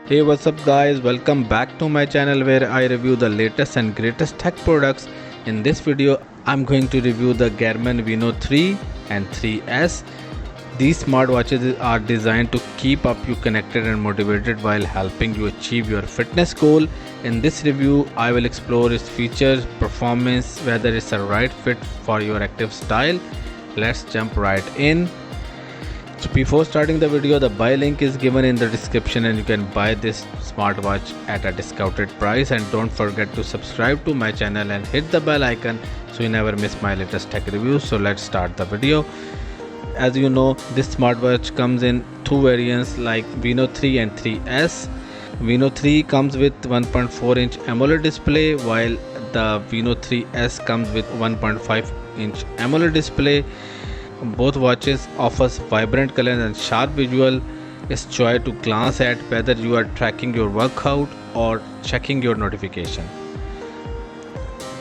Hey, what's up guys, welcome back to my channel where I review the latest and greatest tech products. In this video I'm going to review the Garmin Venu 3 and 3S. These smartwatches are designed to keep up you connected and motivated while helping you achieve your fitness goal. In this review I will explore its features, performance, whether it's a right fit for your active style. Let's jump right in. So before starting the video, the buy link is given in the description and you can buy this smartwatch at a discounted price. And don't forget to subscribe to my channel and hit the bell icon so you never miss my latest tech reviews. So let's start the video. As you know, this smartwatch comes in two variants like Venu 3 and 3S. Venu 3 comes with 1.4-inch AMOLED display while the Venu 3S comes with 1.5-inch AMOLED display. Both watches offers vibrant colors and sharp visual. It's joy to glance at whether you are tracking your workout or checking your notification.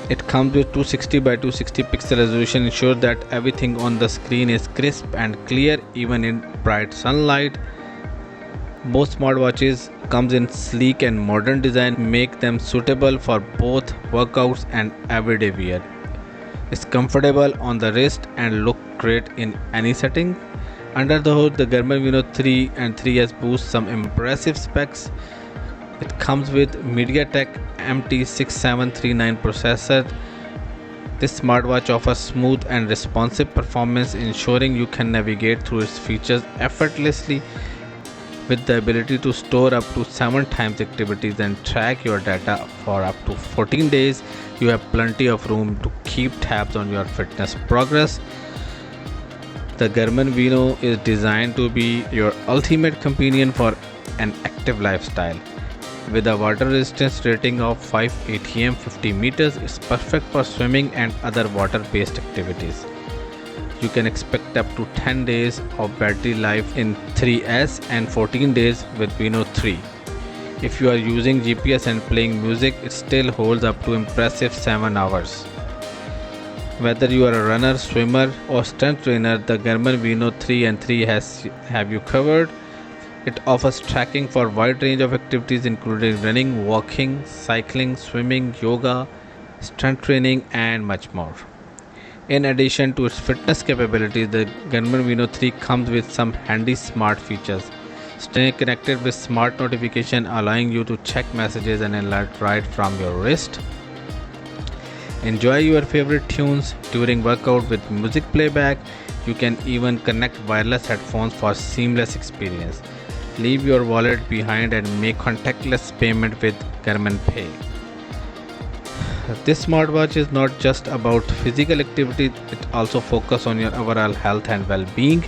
It comes with 260 by 260 pixel resolution, ensure that everything on the screen is crisp and clear even in bright sunlight. Both smartwatches comes in sleek and modern design, make them suitable for both workouts and everyday wear. It's comfortable on the wrist and look great in any setting. Under the hood, the Garmin Venu 3 and 3S boost some impressive specs. It comes with MediaTek MT6739 processor. This smartwatch offers smooth and responsive performance, ensuring you can navigate through its features effortlessly. With the ability to store up to 7 times activities and track your data for up to 14 days, you have plenty of room to keep tabs on your fitness progress. The Garmin Venu is designed to be your ultimate companion for an active lifestyle. With a water resistance rating of 5 ATM 50 meters, it's perfect for swimming and other water-based activities. You can expect up to 10 days of battery life in 3S and 14 days with Venu 3. If you are using GPS and playing music, it still holds up to impressive 7 hours. Whether you are a runner, swimmer or strength trainer, the Garmin Venu 3 and 3 have you covered. It offers tracking for a wide range of activities including running, walking, cycling, swimming, yoga, strength training and much more. In addition to its fitness capabilities, the Garmin Venu 3 comes with some handy smart features. Stay connected with smart notification, allowing you to check messages and alert right from your wrist. Enjoy your favorite tunes during workout with music playback. You can even connect wireless headphones for seamless experience. Leave your wallet behind and make contactless payment with Garmin Pay. This smartwatch is not just about physical activity, it also focuses on your overall health and well-being.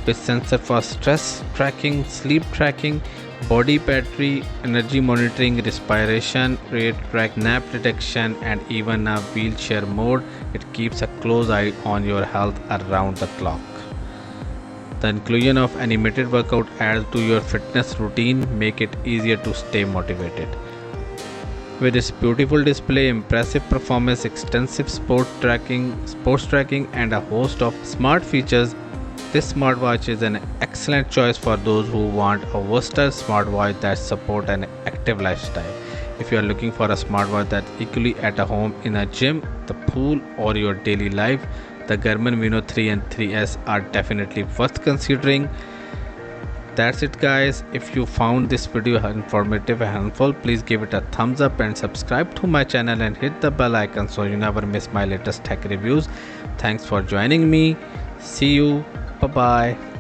With sensor for stress tracking, sleep tracking, body battery, energy monitoring, respiration rate track, nap detection and even a wheelchair mode, it keeps a close eye on your health around the clock. The inclusion of animated workout adds to your fitness routine, make it easier to stay motivated. With its beautiful display, impressive performance, extensive sports tracking and a host of smart features, this smartwatch is an excellent choice for those who want a versatile smartwatch that supports an active lifestyle. If you are looking for a smartwatch that's equally at home in a gym, the pool or your daily life, the Garmin Venu 3 and 3S are definitely worth considering. That's it guys. If you found this video informative and helpful, please give it a thumbs up and subscribe to my channel and hit the bell icon so you never miss my latest tech reviews. Thanks for joining me. See you. Bye bye.